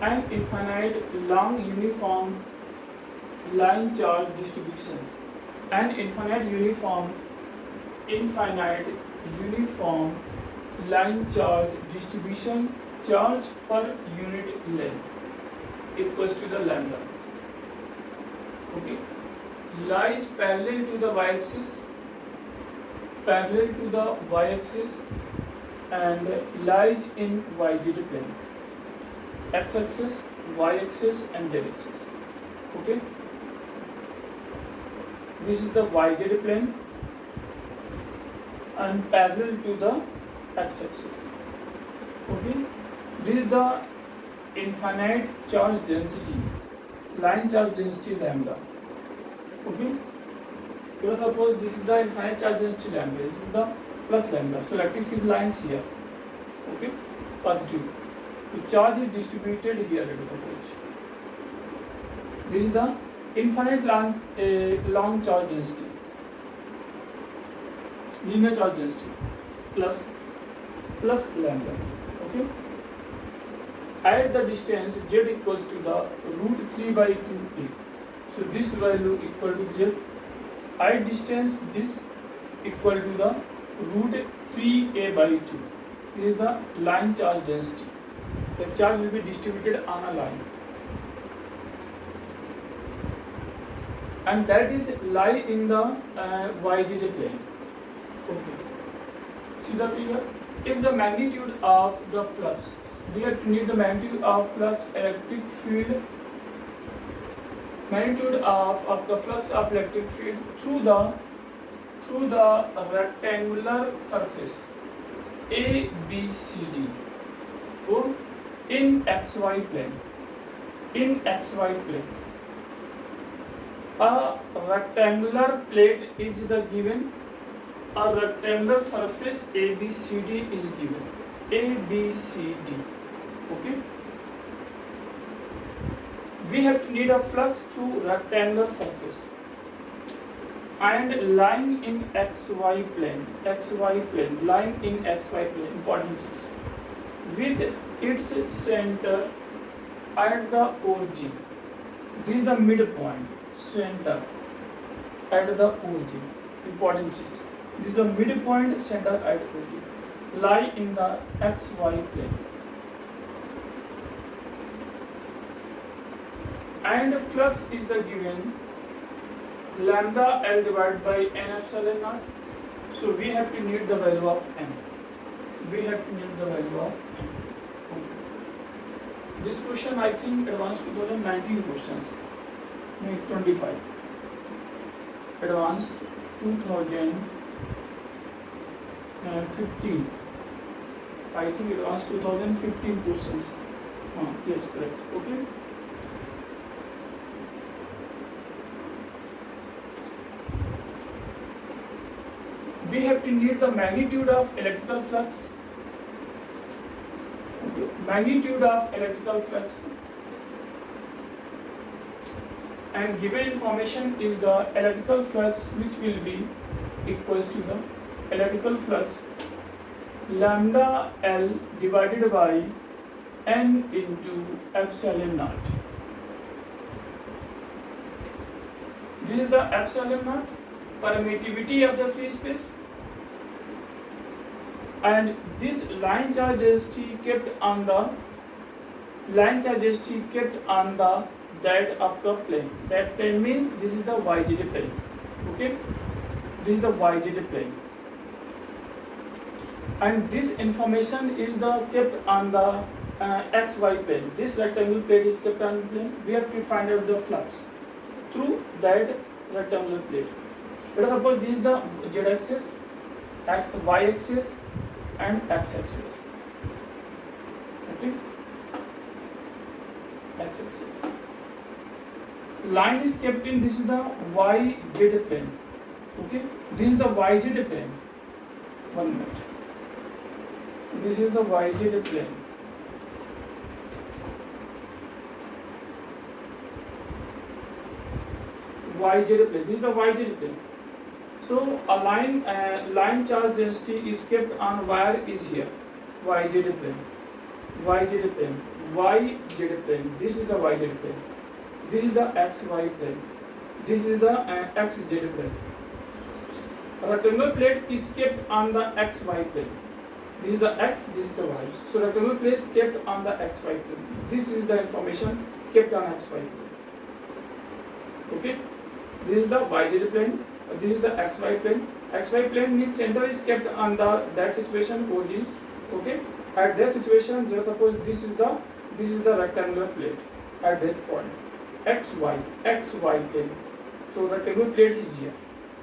and infinite long uniform line charge distributions and infinite uniform line charge distribution charge per unit length equals to the lambda. Okay, lies parallel to the y-axis, and lies in yz plane, x-axis, y-axis and z-axis. Okay, this is the yz plane and parallel to the x-axis. Okay, this is the infinite charge density, line charge density lambda. Okay, so suppose this is the infinite charge density lambda, this is the plus lambda, so electric field lines here. Okay, positive, so charge is distributed here. Let us suppose this is the infinite long charge density, linear charge density plus lambda. Okay, at the distance z equals to the root 3 by 2a, so this value equal to z. At distance this equal to the root 3a by 2. This is the line charge density. The charge will be distributed on a line, and that is lie in the yz plane. Okay, see the figure. If the magnitude of the flux, we have to need the magnitude of flux electric field, magnitude of the flux of electric field through the rectangular surface ABCD or in XY plane. A rectangular plate is the given. A rectangular surface ABCD is given. ABCD. Okay. We have to need a flux through rectangular surface and lying in XY plane. Lying in XY plane. Important is with its center at the origin. This is the midpoint. Center at the origin. Important is this is the midpoint, center at origin. Lie in the XY plane. And flux is the given lambda L divided by n epsilon naught. So we have to need the value of n. This question I think advanced 2019 questions. No, 25. Advanced 2015. I think advanced 2015 questions. Yes, correct. Okay. We have to need the magnitude of electrical flux. And given information is the electrical flux, which will be equals to the electrical flux lambda L divided by n into epsilon naught. This is the epsilon naught, permittivity of the free space, and this line charge density kept on the that of the plane. That plane means this is the yz plane. Okay, this is the yz plane, and this information is the kept on the xy plane. This rectangular plate is kept on the plane. We have to find out the flux through that rectangular plate. Let us suppose this is the z-axis, y-axis and x-axis. Okay, x-axis. Line is kept in, this is the yz plane. Okay, this is the yz plane. 1 minute. This is the yz plane. This is the yz plane. So a line charge density is kept on wire is here. yz plane. YZ plane. This is the YZ plane. This is the XY plane. This is the XZ plane. Rectangular plate is kept on the XY plane. This is the X, this is the Y. So rectangular plate is kept on the XY plane. This is the information kept on XY plane. Okay. This is the YZ plane. This is the XY plane. XY plane means center is kept on the that situation origin. Okay. At that situation, let's suppose this is the rectangular plate at this point. XY plane. So rectangular plate is here.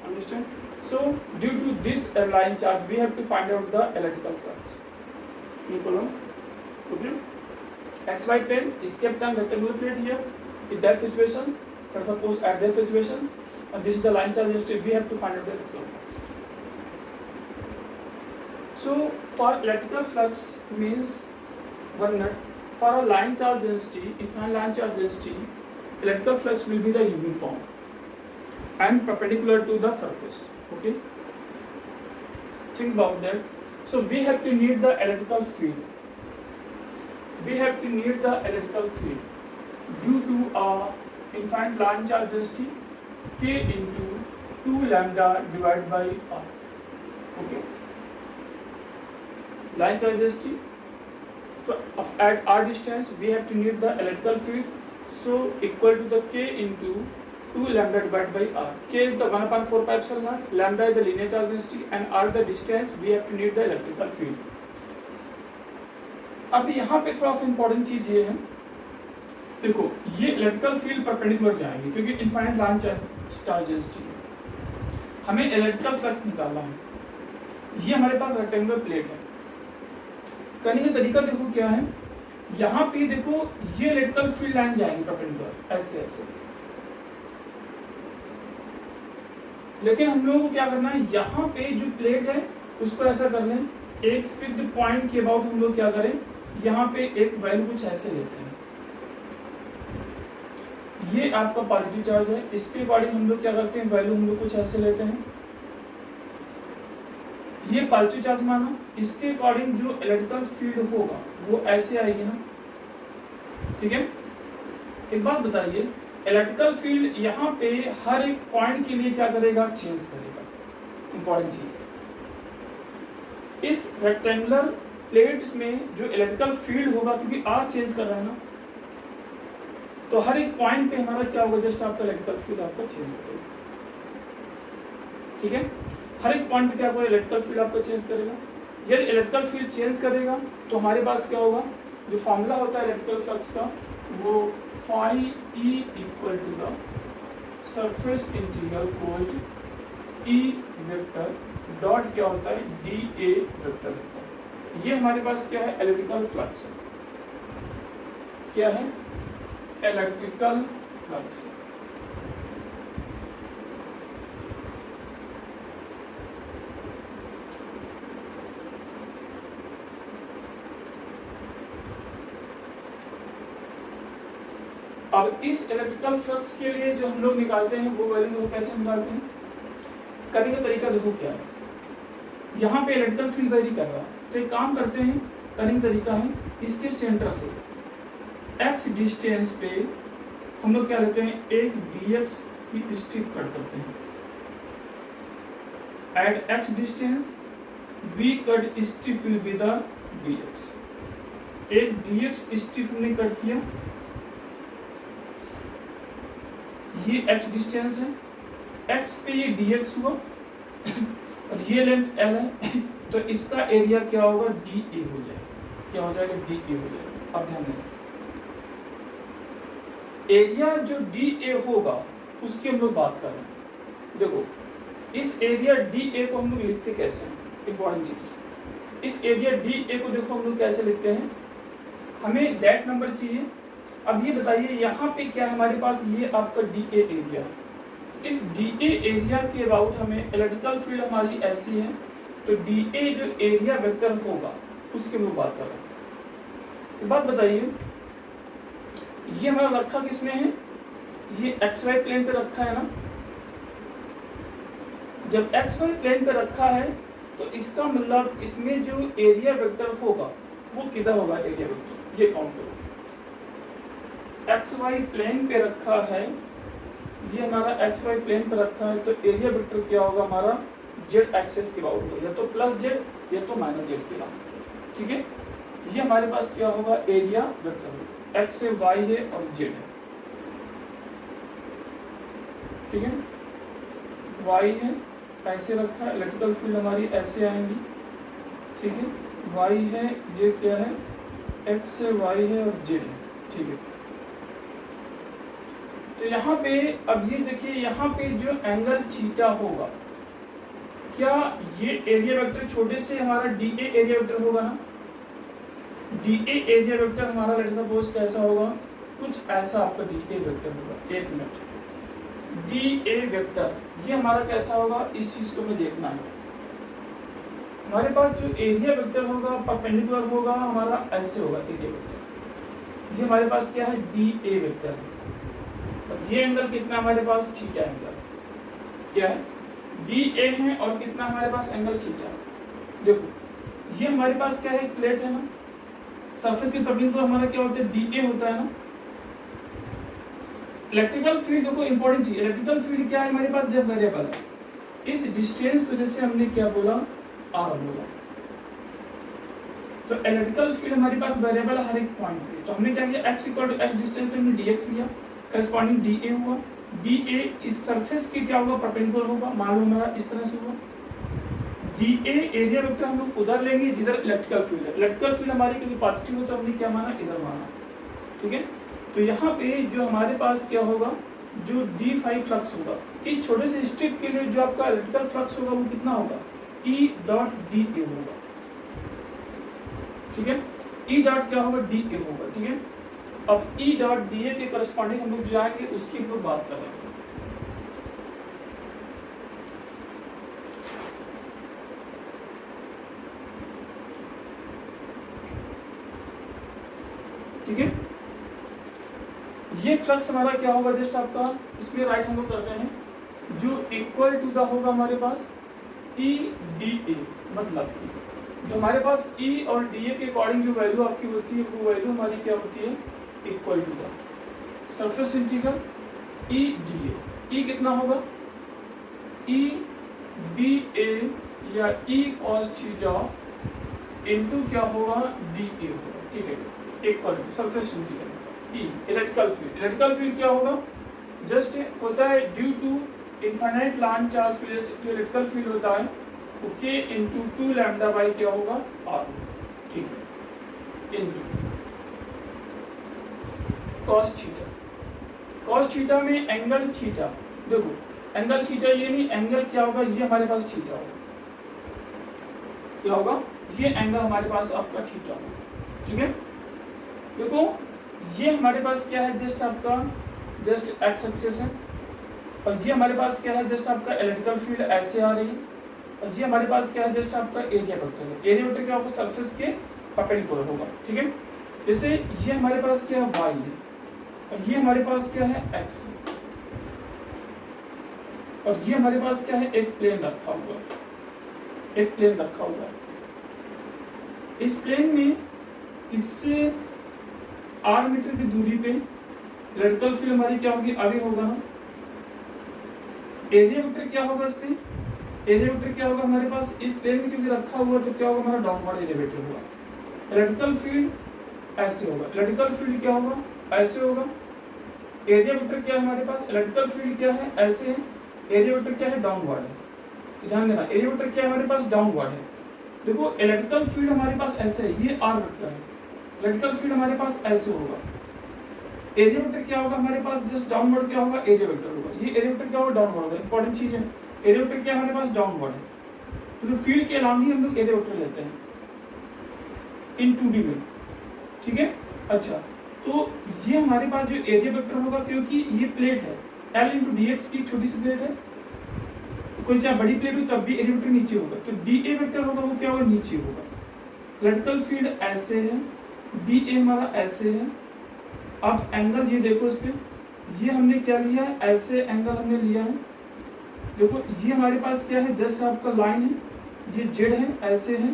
Understand? So due to this line charge, we have to find out the electrical flux. Okay. XY plane is kept on rectangular plate here. In that situations, let's suppose at that situations, and this is the line charge density, we have to find out the electrical flux. So for electrical flux means 1 minute. For a line charge density, infinite line charge density, electrical flux will be the uniform and perpendicular to the surface. Okay. Think about that. So we have to need the electrical field. We have to need the electrical field due to a infinite line charge density K into 2 lambda divided by R. Okay. Line charge density at R distance, we have to need the electrical field, so equal to the K into 2 lambda divided by R. K is the 1/4 pi epsilon naught, lambda is the linear charge density, and R the distance. We have to need the electrical field. अब यहाँ पे थोड़ा सा important चीज ये है, देखो ये इलेक्ट्रिकल फील्ड परपेंडिकुलर जाएंगे क्योंकि इनफाइनाइट लाइन चार्ज डेंसिटी, हमें इलेक्ट्रिकल फ्लक्स निकालना है. ये हमारे पास रेक्टेंगुलर प्लेट है. करने का तरीका देखो क्या है, यहाँ पे देखो ये इलेक्ट्रिकल फील्ड लाइन जाएंगी परपेंडिकुलर ऐसे ऐसे, लेकिन हम लोगों को क्या करना है, यहाँ पे जो प्लेट है उसको ऐसा कर लें, एक फिक्स्ड पॉइंट के अबाउट हम लोग क्या करें, यहाँ पे एक वैल्यू कुछ ऐसे लेते हैं. ये आपका पॉजिटिव चार्ज है, इसके अकॉर्डिंग हम लोग क्या करते हैं, वैल्यू हम लोग कुछ ऐसे लेते हैं. ये पॉजिटिव चार्ज माना, इसके अकॉर्डिंग जो इलेक्ट्रिकल फील्ड होगा वो ऐसे आएगी ना. ठीक है. एक बात बताइए, इलेक्ट्रिकल फील्ड यहाँ पे हर एक पॉइंट के लिए क्या करेगा, चेंज करेगा. इंपॉर्टेंट चीज, इस रेक्टेंगुलर प्लेट्स में जो इलेक्ट्रिकल फील्ड होगा, क्योंकि आर चेंज कर रहा है ना, तो हर एक पॉइंट पे हमारा क्या होगा, जस्ट आपका इलेक्ट्रिकल फील्ड आपका चेंज करेगा. ठीक है. हर एक पॉइंट पे क्या होगा, इलेक्ट्रिकल फील्ड आपका चेंज करेगा. यदि इलेक्ट्रिकल फील्ड चेंज करेगा तो हमारे पास क्या होगा, जो फॉर्मूला होता है इलेक्ट्रिकल फ्लक्स का, वो phi E equal to the surface integral closed E vector dot क्या होता है, डी ए वेक्टर होता है. ये हमारे पास क्या है, इलेक्ट्रिकल फ्लक्स है. क्या है, इलेक्ट्रिकल फ्लक्स. अब इस इलेक्ट्रिकल फ्लक्स के लिए जो हम लोग निकालते हैं वो वैल्यू वो कैसे निकालते हैं, करने का तरीका देखो क्या है. यहाँ पे इलेक्ट्रिकल फील्ड वेरी कर रहा है, तो एक काम करते हैं, करने का तरीका है, इसके सेंटर से x डिस्टेंस पे हम लोग क्या लेते हैं, एक dx की स्ट्रिप कट करते हैं. At x distance we cut strip will be the dx. एक dx स्ट्रिप हमने कट किया, ये x डिस्टेंस है, x पे ये dx हुआ और ये लेंथ l है, तो इसका एरिया क्या होगा, dA हो जाएगा. क्या हो जाएगा, dA हो जाएगा. अब ध्यान दें, एरिया जो dA होगा उसकी हम लोग बात कर रहे हैं. देखो इस एरिया dA को हम लोग लिखते कैसे हैं, इंपॉर्टेंट चीज, इस एरिया dA को देखो हम लोग कैसे लिखते हैं, हमें दैट नंबर चाहिए. अब ये बताइए यहाँ पे क्या है हमारे पास, ये आपका dA एरिया. इस dA एरिया के अबाउट हमें इलेक्ट्रिकल फील्ड हमारी ऐसी है, तो dA जो एरिया वेक्टर होगा उसकी हम लोग बात कर रहे हैं. तो बात बताइए, ये हमारा रखा किसमें है, ये XY प्लेन पे रखा है ना. जब XY प्लेन पे रखा है तो इसका मतलब इसमें जो एरिया वेक्टर होगा वो किधर होगा, एरिया वेक्टर. ये काउंट करो, एक्स वाई प्लेन पे रखा है, ये हमारा एक्स वाई प्लेन पे रखा है, तो एरिया वेक्टर क्या होगा हमारा जेड एक्सेस के अबाउट होगा, या तो प्लस जेड या तो माइनस जेड के अबाउट। ठीक है, ये हमारे पास क्या होगा एरिया वेक्टर, एक्स है वाई है और जेड है। ठीक है, वाई है ऐसे रखा है, इलेक्ट्रिकल फील्ड हमारी ऐसे आएंगी। ठीक है, वाई है, ये क्या है एक्स है वाई है और जेड है। ठीक है, तो यहाँ पे अब ये देखिए, यहाँ पे जो एंगल थीटा होगा, क्या ये एरिया वेक्टर छोटे से हमारा डी ए एरिया वेक्टर होगा ना, डी ए एरिया वेक्टर हमारा लेट्स सपोज कैसा होगा, कुछ ऐसा आपका डी ए वेक्टर होगा। एक मिनट, डी ए वेक्टर ये हमारा कैसा होगा, इस चीज को हमें देखना है। हमारे पास जो एरिया वेक्टर होगा परपेंडिकुलर होगा हमारा ऐसे होगा एरिया वेक्टर, ये हमारे पास क्या है डी ए वेक्टर है, और ये एंगल कितना हमारे पास थीटा एंगल क्या है डी ए है, और कितना हमारे पास एंगल थीटा। देखो ये हमारे पास क्या है प्लेट है ना, सरफेस के परपेंडिकुलर हमारा क्या होता है डी ए होता है ना। इलेक्ट्रिकल फील्ड देखो इंपॉर्टेंट चीज, इलेक्ट्रिकल फील्ड क्या है हमारे पास जब वेरिएबल है, इस डिस्टेंस को जैसे हमने क्या बोला आर बोला, तो इलेक्ट्रिकल फील्ड हमारे पास वेरिएबल हर एक पॉइंट पे, तो हमने क्या किया x equal to x distance पे हमने dx लिया, करस्पॉन्डिंग dA हुआ, dA इस सरफेस के क्या होगा परपेंडिकुलर होगा, मान लो हमारा इस तरह से हुआ। dA एरिया वेक्टर हम लोग उधर लेंगे जिधर इलेक्ट्रिकल फील्ड है, इलेक्ट्रिकल फील्ड हमारी क्योंकि पॉजिटिव है तो हमने क्या माना इधर माना। ठीक है, तो यहाँ पे जो हमारे पास क्या होगा, जो d5 फ्लक्स होगा, इस छोटे से स्ट्रिप के लिए जो आपका इलेक्ट्रिकल फ्लक्स होगा वो कितना होगा E डॉट dA होगा। ठीक है, E डॉट क्या होगा dA होगा। ठीक है, अब E डॉट dA के करस्पॉन्डिंग हम लोग जाएंगे, उसकी हम लोग बात कर रहे हैं। ठीक है, ये फ्लक्स हमारा क्या होगा जस्ट आपका, इसमें राइट हम लोग करते हैं, जो इक्वल टू द होगा हमारे पास E dA, मतलब जो हमारे पास E और dA के अकॉर्डिंग जो वैल्यू आपकी होती है वो वैल्यू हमारी क्या होती है equal to the surface integral E dA। E कितना होगा E dA या E cos थीटा इनटू क्या होगा dA होगा। ठीक है, equal to surface integral E electrical field, electrical field क्या होगा जस्ट होता है due to infinite line charge की वजह से जो इलेक्ट्रिकल फील्ड होता है वो k इंटू 2 लैम्डा बाई क्या होगा r। ठीक है, into cos theta, cos theta में एंगल थीटा, देखो एंगल थीटा ये नहीं, एंगल क्या होगा ये हमारे पास थीटा होगा, क्या होगा ये एंगल हमारे पास आपका थीटा होगा। ठीक है, देखो ये हमारे पास क्या है जस्ट आपका जस्ट एक्स एक्सिस है, और ये हमारे पास क्या है जस्ट आपका इलेक्ट्रिकल फील्ड ऐसे आ रही है, और ये हमारे पास क्या है जस्ट आपका एरिया वेक्टर है, एरिया वेक्टर क्या होगा सरफेस के परपेंडिकुलर होगा। ठीक है, जैसे ये हमारे पास क्या है y है, और ये हमारे पास क्या है x है, और ये हमारे पास क्या है एक प्लेन रखा हुआ, एक प्लेन रखा हुआ है। इस प्लेन में इससे r मीटर की दूरी पे इलेक्ट्रिकल फील्ड हमारी क्या होगी आगे होगा ना, एरिया वेक्टर क्या होगा इस पे, एरिया वेक्टर क्या होगा हमारे पास इस प्लेन में क्योंकि रखा हुआ तो क्या होगा हमारा डाउनवर्ड एरिया वेक्टर होगा। इलेक्ट्रिकल फील्ड ऐसे होगा, इलेक्ट्रिकल फील्ड क्या होगा ऐसे होगा, एरिया वेक्टर क्या है हमारे पास, इलेक्ट्रिकल फील्ड क्या है ऐसे है, एरिया वेक्टर क्या है डाउनवर्ड है। ध्यान देना एरिया वेक्टर क्या है हमारे पास डाउनवर्ड है। देखो इलेक्ट्रिकल फील्ड हमारे पास ऐसे है, ये r वेक्टर है, इलेक्ट्रिकल फील्ड हमारे पास ऐसे होगा, एरिया वेक्टर क्या होगा हमारे पास जस्ट डाउनवर्ड क्या होगा एरिया वेक्टर होगा, ये एरिया वेक्टर क्या होगा डाउनवर्ड होगा। इंपॉर्टेंट चीज है, एरिया वेक्टर क्या हमारे पास डाउनवर्ड है, तो फील्ड के अलावा ही हम लोग एरिया वेक्टर लेते हैं इन 2D में। ठीक है, अच्छा तो ये हमारे पास जो एरिया वेक्टर होगा, क्योंकि ये प्लेट है L इंटू dx की छोटी सी प्लेट है, तो कोई चाहे बड़ी प्लेट हो तब भी एरिया वेक्टर नीचे होगा, तो dA वेक्टर होगा वो क्या होगा नीचे होगा। इलेक्ट्रिकल फील्ड ऐसे है, dA हमारा ऐसे है। अब एंगल ये देखो इस पे, ये हमने क्या लिया है ऐसे एंगल हमने लिया है, देखो ये हमारे पास क्या है जस्ट आपका लाइन है, ये जेड है ऐसे है,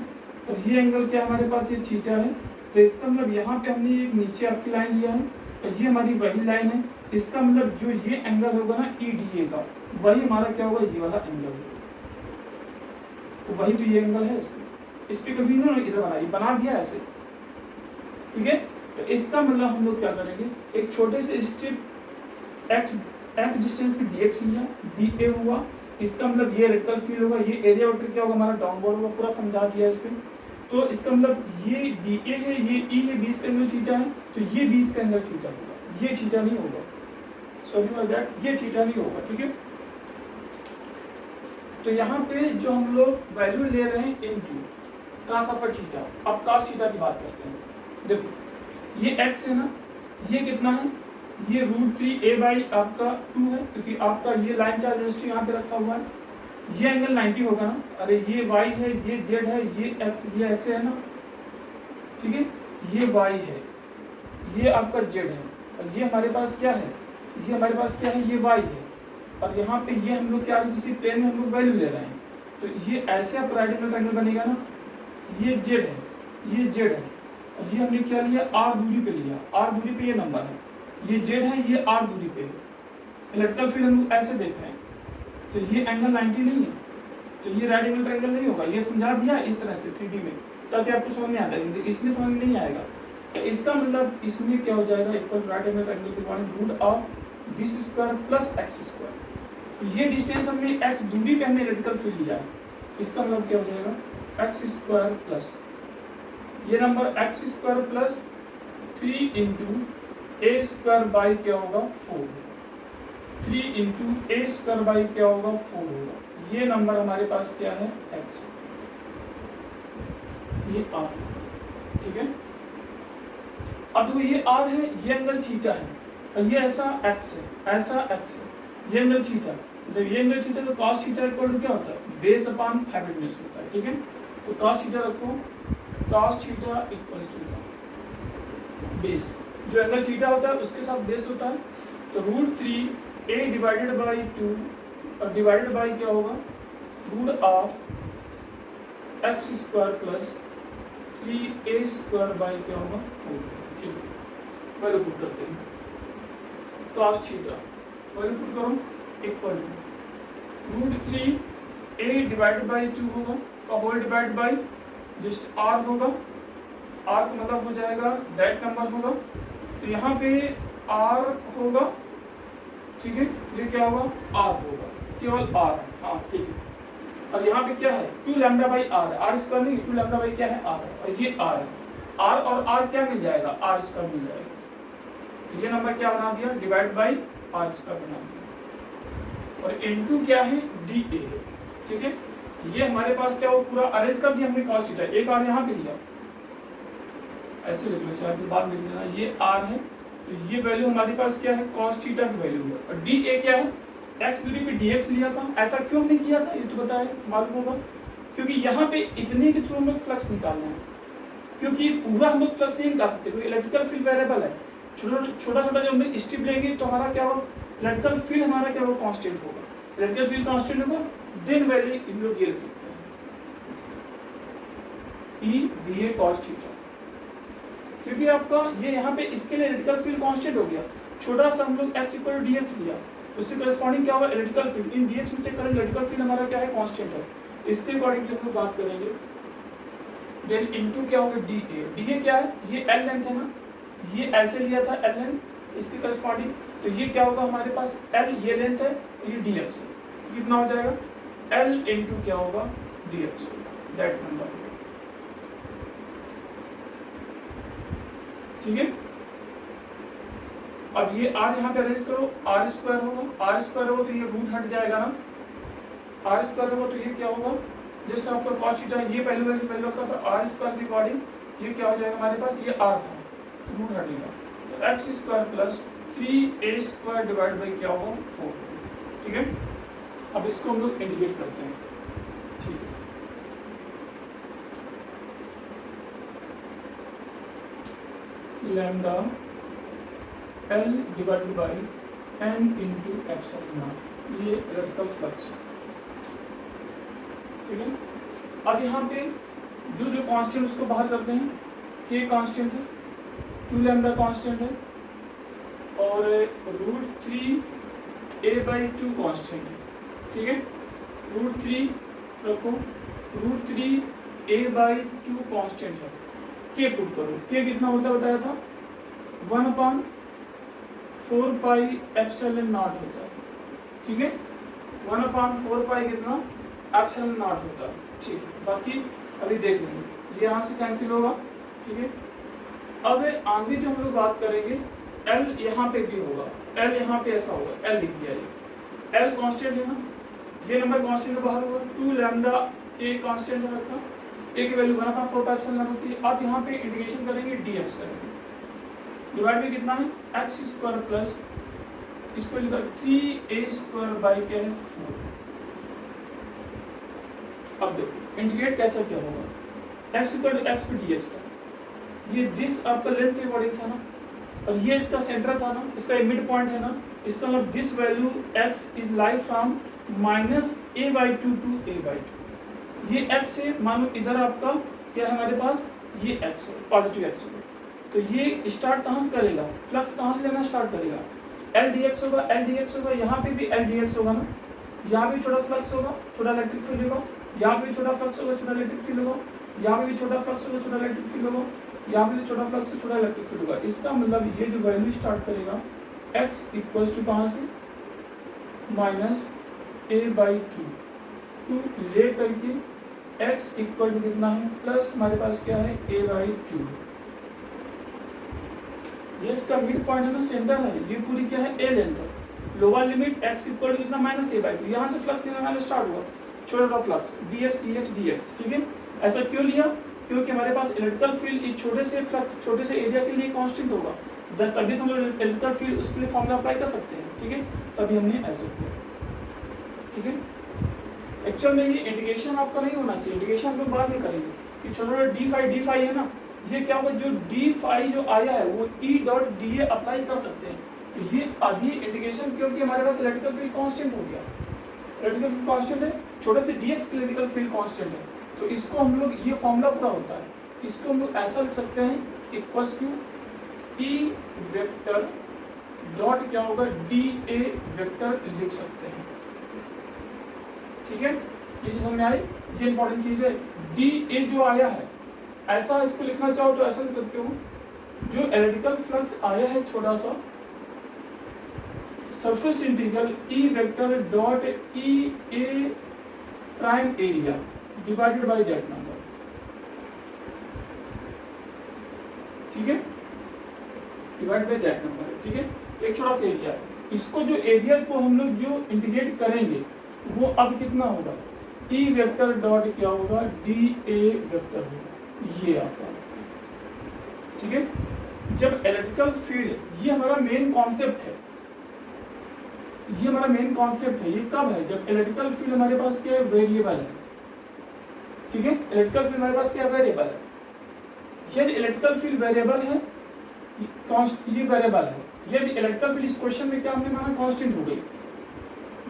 और ये एंगल क्या हमारे पास ये थीटा है, तो इसका मतलब यहाँ पे हमने एक नीचे आपकी लाइन लिया है, और ये हमारी वही लाइन है, इसका मतलब जो ये एंगल होगा ना EDA का, वही हमारा क्या होगा, ये वाला एंगल होगा, तो वही तो ये एंगल है। इस पे कभी ना इधर बना दिया ऐसे, ठीक है। तो इसका मतलब हम लोग क्या करेंगे, एक छोटे से स्ट्रिप x डिस्टेंस पे dx लिया, dA हुआ, इसका मतलब ये रेक्टल फील्ड होगा, ये एरिया वेक्टर क्या होगा हमारा डाउनवर्ड होगा, पूरा समझा दिया इस पे। तो इसका मतलब ये DA है, ये E है, 20 का एंगल थीटा है, तो ये 20 का एंगल थीटा होगा, ये थीटा नहीं होगा, सॉरी फॉर दैट, ये थीटा नहीं होगा, ठीक है। तो यहाँ पे जो हम लोग वैल्यू ले रहे हैं इनटू cos ऑफ थीटा। अब cos थीटा की बात करते हैं। देखो ये x है ना, ये कितना है, ये √3a बाई आपका 2 है, क्योंकि आपका ये लाइन चार्ज डेंसिटी यहाँ पे रखा हुआ है। ये एंगल 90 होगा ना, अरे ये y है, ये z है, ये ऐसे है ना, ठीक है, ये y है, ये आपका z है, और ये हमारे पास क्या है, ये हमारे पास क्या है, ये y है, और यहाँ पे ये हम लोग क्या है, किसी प्लेन में हम लोग वैल्यू ले रहे हैं, तो ये ऐसे आप राइट एंगल ट्रायंगल बनेगा ना, ये z है, ये z है, और ये हमने क्या लिया, r दूरी पे लिया, r दूरी पे ये नंबर है, ये z है, ये r दूरी पे है। इलेक्ट्रिकल फील्ड हम लोग ऐसे देख रहे हैं, तो ये एंगल 90 नहीं है, तो ये राइट एंगल ट्रायंगल नहीं होगा। ये समझा दिया इस तरह से 3D में, ताकि आपको समझ में आता है, इसमें समझ में नहीं आएगा। तो इसका मतलब इसमें क्या हो जाएगा, इक्वल राइट एंगल ट्रायंगल के equal root of this square plus x square. तो ये डिस्टेंस हमने x दूरी पे हमने इलेक्ट्रिकल फील्ड लिया है, इसका मतलब क्या हो जाएगा, x स्क्वायर प्लस ये number x square plus 3 into a square by क्या होगा 4, 3 इंटू a स्क्वायर बाई क्या होगा 4 होगा। ये नंबर हमारे पास क्या है, x, ये r, ठीक है। अब देखो ये r है, ये एंगल थीटा है, और ये ऐसा x है, ऐसा x है, ये एंगल थीटा। जब ये एंगल थीटा तो cos थीटा इक्वल टू क्या होता है, बेस अपॉन हाइपोटेन्यूज होता है, ठीक है। तो cos थीटा रखो, cos theta equals to base, जो एंगल थीटा होता है उसके साथ बेस होता है। तो √3a डिवाइडेड बाई 2 और डिवाइडेड बाई क्या होगा, root of x square plus 3a square by क्या होगा 4, ठीक है। वैल्यू पुट करते हैं, cos थीटा वैल्यू पुट करो equal to √3a divided by 2 होगा का whole divide by just r होगा, r का मतलब हो जाएगा दैट नंबर होगा, तो यहाँ पे r होगा, ठीक है, ये क्या होगा r होगा, केवल r है, हाँ ठीक है। और यहाँ पे क्या है 2 लैम्डा बाई r है, r स्क्वायर नहीं, 2 लैम्डा बाई क्या है r है, और ये r है, r और r क्या मिल जाएगा, r स्क्वायर मिल जाएगा। तो ये नंबर क्या बना दिया, डिवाइड बाई r स्क्वायर बना दिया, और इनटू क्या है dA है, ठीक है। ये हमारे पास क्या हो पूरा अरेंज कर दिया हमने cos थीटा, एक r यहाँ पे लिया, ऐसे लिख लो चाहे बाद में लिख लेना, ये r है, तो ये वैल्यू हमारे पास क्या है, cos थीटा की वैल्यू है, और dA क्या है, x दूरी पे dx लिया था। ऐसा क्यों हमने किया था ये तो बताया, मालूम होगा, क्योंकि यहाँ पे इतने के थ्रू हम लोग फ्लक्स निकालना है, क्योंकि पूरा हम लोग फ्लक्स नहीं निकाल सकते, क्योंकि इलेक्ट्रिकल फील्ड वेरिएबल है, छोटा छोटा जो हम लोग स्ट्रिप लेंगे तो हमारा क्या होगा, इलेक्ट्रिकल फील्ड हमारा क्या होगा, कांस्टेंट होगा, इलेक्ट्रिकल फील्ड कांस्टेंट होगा, देन वैल्यू हम लोग ये लिख सकते हैं E dA cos थीटा, क्योंकि आपका ये यहाँ पे इसके लिए इलेक्ट्रिकल फील्ड कांस्टेंट हो गया, छोटा सा हम लोग x इक्वल टू dx लिया, उससे करस्पॉन्डिंग क्या होगा, इलेक्ट्रिकल फील्ड, इन dx में चेक करेंगे, इलेक्ट्रिकल फील्ड हमारा क्या है, कांस्टेंट है, इसके अकॉर्डिंग जो हम लोग बात करेंगे, देन इनटू क्या होगा dA क्या है, ये l लेंथ है ना, ये ऐसे लिया था l लेंथ, इसके करस्पॉन्डिंग, तो ये क्या होगा हमारे पास l ये लेंथ है, ये dx है, कितना हो जाएगा l इनटू क्या होगा dx, दैट नंबर, ठीक है। अब ये r यहाँ पे अरेंज करो, r स्क्वायर होगा, तो ये रूट हट जाएगा ना, r स्क्वायर होगा तो ये क्या होगा, जस्ट आपका cos थीटा ये पहले वैल्यू रखा था, r स्क्वायर के अकॉर्डिंग ये क्या हो जाएगा हमारे पास, ये r था, रूट हटेगा, तो x square plus 3a square divide by क्या होगा 4, ठीक है। अब इसको हम लोग इंटीग्रेट करते हैं, ठीक है। Lambda L divided by n into epsilon not, ये इलेक्ट्रिकल फ्लक्स है, ठीक है। अब यहाँ पे जो कांस्टेंट उसको बाहर करते हैं, k कांस्टेंट है, 2 लैम्डा कांस्टेंट है, और √3a/2 कांस्टेंट है, ठीक है। √3 रखो, √3a/2 कांस्टेंट है, के पुट करो, के कितना होता है बताया था 1/4πε0 होता है, ठीक है। 1/4π कितना ε0 होता है, ठीक है। बाकी अभी देख लेंगे, ये यहाँ से कैंसिल होगा, ठीक है। अब आगे जो हम लोग बात करेंगे L यहाँ पे भी होगा, L यहाँ पे ऐसा होगा, L लिख दिया, ये L कांस्टेंट है ना, ये नंबर कांस्टेंट के बाहर होगा, 2 लैम्डा के कांस्टेंट रखा, के की वैल्यू 1/4π होती है। अब यहाँ पे इंटीग्रेशन करेंगे dx करेंगे, डिवाइड में कितना है x² प्लस इसको लिखा 3a² बाई क्या है 4। अब देखो इंटीग्रेट कैसा क्या होगा, x = x पे dx था, ये दिस आपका लेंथ के अकॉर्डिंग था ना, और ये इसका सेंटर था ना, इसका मिड पॉइंट है ना, इसका मतलब this value x is lie from -a/2 to a/2। ये x है, मानो इधर आपका क्या है हमारे पास, ये x है, पॉजिटिव x है, तो ये स्टार्ट कहाँ से करेगा, फ्लक्स कहाँ से लेना स्टार्ट करेगा, L dx होगा, L dx होगा, यहाँ पे भी L dx होगा ना, यहाँ पे छोटा फ्लक्स होगा, छोटा इलेक्ट्रिक फील्ड होगा, यहाँ पे भी छोटा फ्लक्स होगा, छोटा इलेक्ट्रिक फील्ड होगा, यहाँ पे भी छोटा फ्लक्स होगा, छोटा इलेक्ट्रिक फील्ड होगा, यहाँ पे भी छोटा फ्लक्स छोटा इलेक्ट्रिक फील्ड होगा। इसका मतलब ये जो वैल्यू स्टार्ट करेगा x = कहाँ से -a/2 टू ले करके x = कितना है प्लस हमारे पास क्या है a/2, ये इसका मिड पॉइंट है ना, सेंटर है, ये पूरी क्या है a लेंथ है, लोअर लिमिट x = कितना -a/2, यहाँ से फ्लक्स लेना स्टार्ट हुआ, छोटा फ्लक्स dx dx dx, ठीक है। ऐसा क्यों लिया, क्योंकि हमारे पास इलेक्ट्रिकल फील्ड इस छोटे से फ्लक्स छोटे से एरिया के लिए कांस्टेंट होगा, तभी तो हम लोग इलेक्ट्रिकल फील्ड उसके लिए फॉर्मूला अप्लाई कर सकते हैं, ठीक है। तभी हमने ऐसा किया, ठीक है। एक्चुअल में ये इंटीग्रेशन आपका नहीं होना चाहिए, इंटीग्रेशन हम लोग बाद में करेंगे कि छोटा d फाई है ना, ये क्या होगा, जो d फाई जो आया है वो E.dA अप्लाई कर सकते हैं, तो ये अभी इंटीग्रेशन, क्योंकि हमारे पास इलेक्ट्रिकल फील्ड कांस्टेंट हो गया, इलेक्ट्रिकल फील्ड कांस्टेंट है, छोटे से dx के इलेक्ट्रिकल फील्ड कांस्टेंट है, तो इसको हम लोग ये फॉर्मूला पूरा होता है, इसको हम लोग ऐसा लिख सकते हैं equals to E vector dot क्या होगा dA वेक्टर लिख सकते हैं, ठीक है। ये चीज समझ में आई, ये इंपॉर्टेंट चीज है। dA जो आया है ऐसा इसको लिखना चाहो तो ऐसा लिख सकते हो, जो इलेक्ट्रिकल फ्लक्स आया है छोटा सा, surface integral E vector dot EA prime area divided by that number, ठीक है, डिवाइड बाय दैट नंबर, ठीक है। एक छोटा सा एरिया, इसको जो एरिया को हम लोग जो इंटीग्रेट करेंगे वो अब कितना होगा, E वेक्टर डॉट क्या होगा dA वेक्टर होगा, ये आपका, ठीक है। जब इलेक्ट्रिकल फील्ड, ये हमारा मेन कॉन्सेप्ट है, ये हमारा मेन कॉन्सेप्ट है, ये कब है, जब इलेक्ट्रिकल फील्ड हमारे पास क्या है वेरिएबल है, ठीक है। इलेक्ट्रिकल फील्ड हमारे पास क्या वेरिएबल है, यदि इलेक्ट्रिकल फील्ड वेरिएबल है, ये वेरिएबल है, यदि इलेक्ट्रिकल फील्ड इस क्वेश्चन में क्या हमने माना कांस्टेंट हो गई,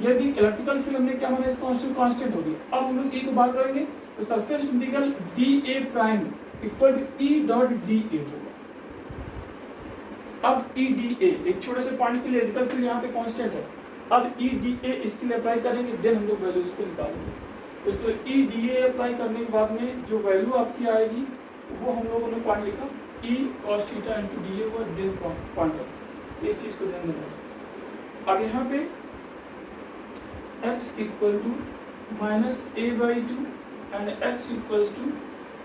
यदि इलेक्ट्रिकल फील्ड हमने क्या माना इस कांस्टेंट हो गई। अब हम लोग E को बात करेंगे तो surface integral dA prime equal to E.dA होगा। अब E.dA एक छोटे से पॉइंट के लिए इलेक्ट्रिकल फील्ड यहाँ पे कांस्टेंट है, अब E.dA इसके लिए अप्लाई करेंगे, देन हम लोग वैल्यू इसको निकालेंगे, तो इसको E.dA अप्लाई करने के बाद में जो वैल्यू आपकी आएगी वो हम लोगों ने पॉइंट लिखा E cos θ into dA हुआ, देन पॉइंट करते, इस चीज को ध्यान देना। अब यहाँ पे x = -a/2 and x = +a/2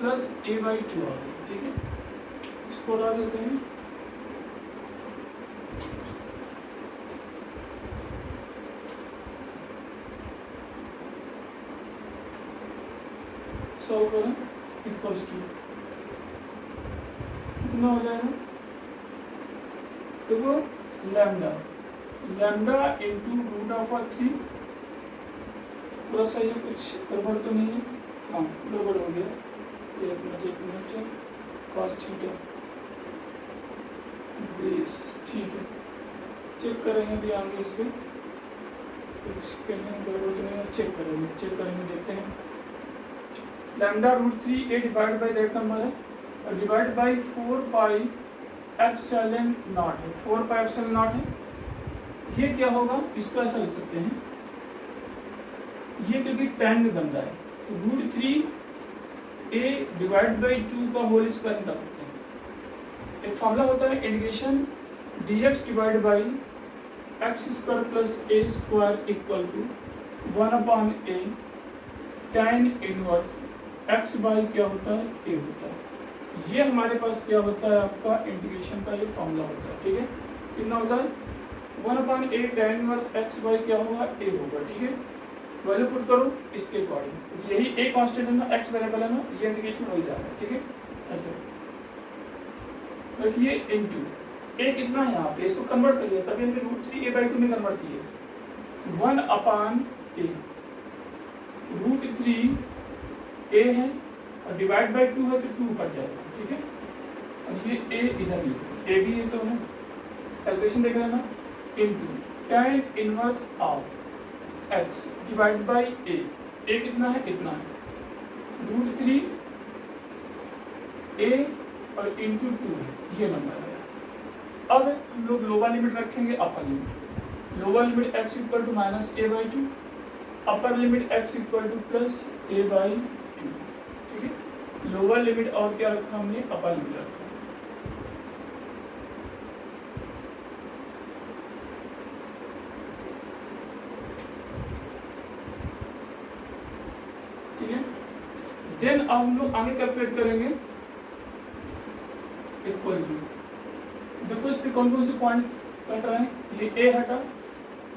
आ गया, ठीक है। इसको हटा देते हैं, सॉल्व करें, इक्वल्स टू कितना हो जाएगा, देखो लैम्डा इंटू √3, पूरा सही है, कुछ गड़बड़ तो नहीं है, हाँ गड़बड़ हो गया, एक मिनट cos θ बेस, ठीक है। चेक करेंगे अभी आगे इस पर कुछ कहीं गड़बड़ तो नहीं है, चेक करेंगे देखते हैं। Lambda √3a divide by that number है, और डिवाइड बाई 4π एप्सिलॉन नॉट है, 4 पाई एप्सिलॉन नॉट है। ये क्या होगा, इसको ऐसा लिख सकते हैं, ये क्योंकि tan में बन रहा है, √3a डिवाइड बाई 2 का होल स्क्वायर निकाल सकते हैं। एक फॉर्मूला होता है integration dx divide by x square plus a square equal to 1/a tan inverse x by क्या होता है, a होता है। ये हमारे पास क्या होता है, आपका इंटीग्रेशन का ये फॉर्मूला होता है। ठीक है, कितना होता है, 1/a tan inverse x by क्या होगा, a होगा। ठीक है, वैल्यू पुट करो इसके अकॉर्डिंग, यही a कांस्टेंट है ना, x वेरिएबल है ना, ये इंटीग्रेशन हो जाएगा। ठीक है, अच्छा देखिए इनटू a कितना है यहाँ पे, इसको कन्वर्ट करिए, तभी हमने √3a/2 में कन्वर्ट किए, 1/a √3a है और डिवाइड बाई 2 है तो 2 बच जाएगा। ठीक है, और ये a इधर लिखो, a भी ये तो है, कैलकुलेशन देख रहे हैं ना, into tan inverse of x divide by a कितना है, इतना है, √3a और इंटू 2 है, ये नंबर है। अब हम लोग लोअर लिमिट रखेंगे, upper limit, lower limit x equal to -a/2, upper limit x equal to plus a/2। ठीक है, लोअर लिमिट और क्या रखा हमने, अपर लिमिट रखा। ठीक है, देन अब हम लोग आगे कैलकुलेट करेंगे इक्वल टू, देखो इस पे कौन कौन से पॉइंट कट रहे हैं, ये a हटा,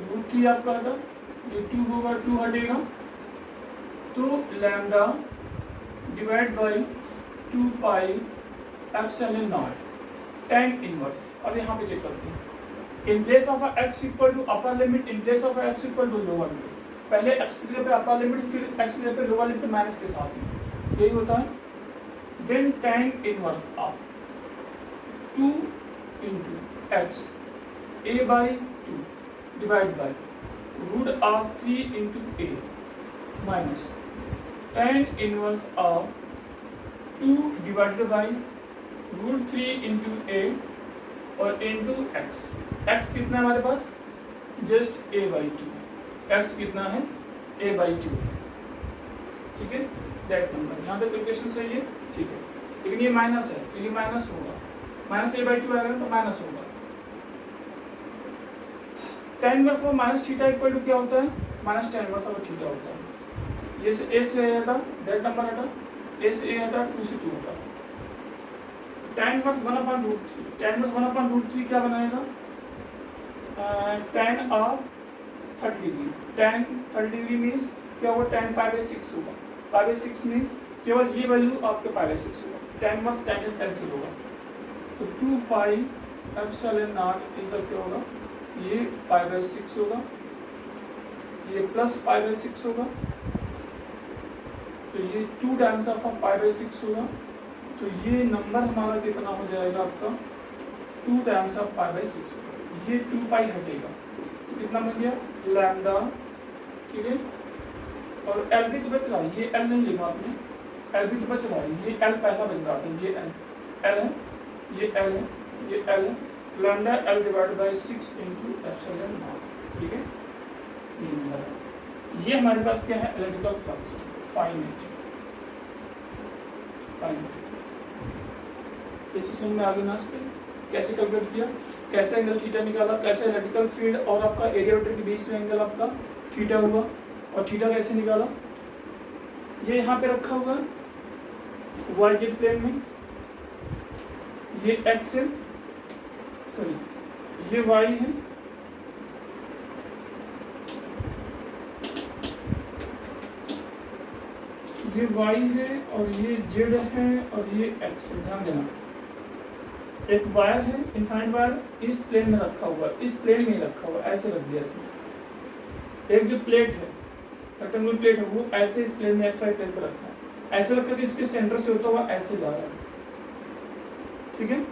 √3 आपका हटा, ये 2 होगा, 2 हटेगा, तो lambda divide by 2 pi epsilon naught tan inverse. अब यहाँ पे चेक करते हैं, in place of x equal to upper limit, in place of x equal to lower limit, पहले x की जगह पे अपर लिमिट, फिर x की जगह पे लोअर लिमिट माइनस के साथ में, यही होता है। Then tan inverse of 2 into x a/2 divide by √3 into a minus tan inverse of 2 divided by √3 into a और इंटू x। x कितना है हमारे पास, जस्ट a/2, x कितना है, a/2। ठीक है, दैट नंबर, यहाँ तक कैलकुलेशन सही है। ठीक है, लेकिन ये माइनस है तो ये माइनस होगा, -a/2 आएगा तो माइनस होगा। tan इनवर्स ऑफ -थीटा इक्वल टू क्या होता है, -tan इनवर्स ऑफ थीटा होता है। ये से a से a हटा, दैट नंबर हटा, a से a हटा, 2 से 2 हटा, tan इनवर्स 1/√3, tan इनवर्स 1/√3 क्या बनाएगा, tan of 30 degree, tan 30 degree means क्या होगा, tan π/6 होगा, π/6 मीन्स केवल ये वैल्यू आपके π/6 होगा, tan इनवर्स tan कैंसिल होगा, तो 2 pi epsilon not is the क्या होगा, ये π/6 होगा, ये प्लस π/6 होगा, तो ये 2 टाइम्स ऑफ π/6 होगा, तो ये नंबर हमारा कितना हो जाएगा आपका, 2 टाइम्स ऑफ π/6 होगा, ये 2 पाई हटेगा, तो कितना बन गया, लैम्डा। ठीक है, और एल भी तो बच रहा है, ये एल नहीं लिखा आपने, एल भी तो बच रहा है, ये एल पहला बच रहा था, ये एल है, ये एल है, ये एल है, lambda L divide by 6 into epsilon not. ठीक है, ये नंबर है, ये हमारे पास क्या है, इलेक्ट्रिकल फ्लक्स फाइनाइट। इसी समझ में आगे ना, इस पे कैसे कैलकुलेट किया, कैसे एंगल थीटा निकाला, कैसे इलेक्ट्रिकल फील्ड और आपका एरिया वेक्टर के बीच में एंगल आपका थीटा हुआ, और थीटा कैसे निकाला, ये यहाँ पे रखा हुआ है YZ प्लेन में, ये x है, सॉरी ये y है, ये y है और ये z है और ये x है। ध्यान देना, एक वायर है, इनफाइनाइट वायर इस प्लेन में रखा हुआ है, इस प्लेन में ही रखा हुआ है, ऐसे रख दिया इसमें। एक जो प्लेट है, रेक्टेंगुलर प्लेट है, वो ऐसे इस प्लेन में XY प्लेन पर रखा है, ऐसे रखकर इसके सेंटर से होता हुआ ऐसे जा रहा है। ठीक है,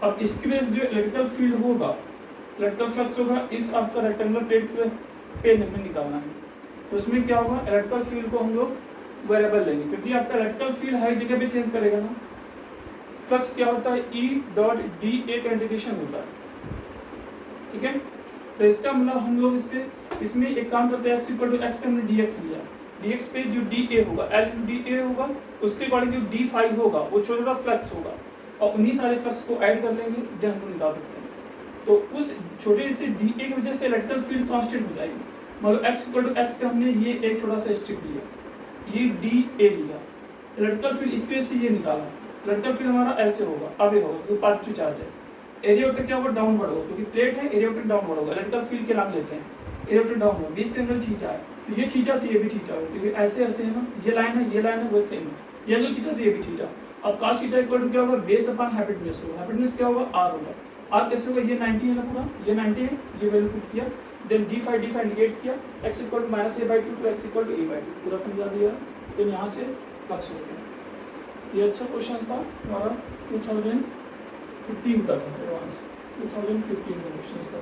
अब इसके बेस जो इलेक्ट्रिकल फील्ड होगा, इलेक्ट्रिकल फ्लक्स होगा, इस आपका रेक्टेंगुलर प्लेट पे हमें निकालना है, तो उसमें क्या होगा, इलेक्ट्रिकल फील्ड को हम लोग वेरिएबल लेंगे, क्योंकि आपका इलेक्ट्रिकल फील्ड हर जगह पे चेंज करेगा ना, फ्लक्स क्या होता है, ई डॉट डी ए का इंटीग्रेशन होता है, ठीक है। तो इसका मतलब हम लोग इसमें एक काम करते हैं, x इक्वल टू एक्स पे हमने dx लिया, dx पे जो dA होगा, L dA होगा, उसके अकॉर्डिंग जो d फाई होगा वो छोटा सा फ्लक्स होगा, और उन्हीं सारे फ्लक्स को ऐड कर लेंगे, देन हम निकाल सकते हैं। तो उस छोटे से dA की वजह से इलेक्ट्रिकल फील्ड कांस्टेंट हो जाएगी। मतलब x इक्वल टू एक्स पे हमने ये एक छोटा सा स्ट्रिप लिया, ये dA लिया, इलेक्ट्रिकल फील्ड इसकी वजह से ये निकाला, इलेक्ट्रिकल फील्ड हमारा ऐसे होगा, अवे होगा, क्योंकि पॉजिटिव चार्ज है। एरिया वेक्टर क्या होगा, डाउनवर्ड होगा, क्योंकि प्लेट है, एरिया वेक्टर डाउनवर्ड होगा, इलेक्ट्रिकल फील्ड के नाम लेते हैं, एरिया वेक्टर डाउनवर्ड, बीच के एंगल थीटा है, तो ये थीटा तो ये भी थीटा है, क्योंकि ऐसे ऐसे है ना, ये लाइन है, ये लाइन है, वो सेम है, ये एंगल थीटा तो ये भी थीटा। अब cos थीटा इक्वल टू क्या होगा, बेस अपॉन हाइपोटेन्यूज होगा, हाइपोटेन्यूज क्या होगा, r होगा, r कैसे होगा, ये 90 है ना पूरा, ये 90 है, ये वैल्यू पुट किया, देन d फाई इंडिकेट किया, x equal to -a/2 to x equal to a/2 पूरा समझा दिया, देन यहाँ से फ्लक्स हो गया। ये अच्छा क्वेश्चन था हमारा 2015 का था, एडवांस 2015 का क्वेश्चन था।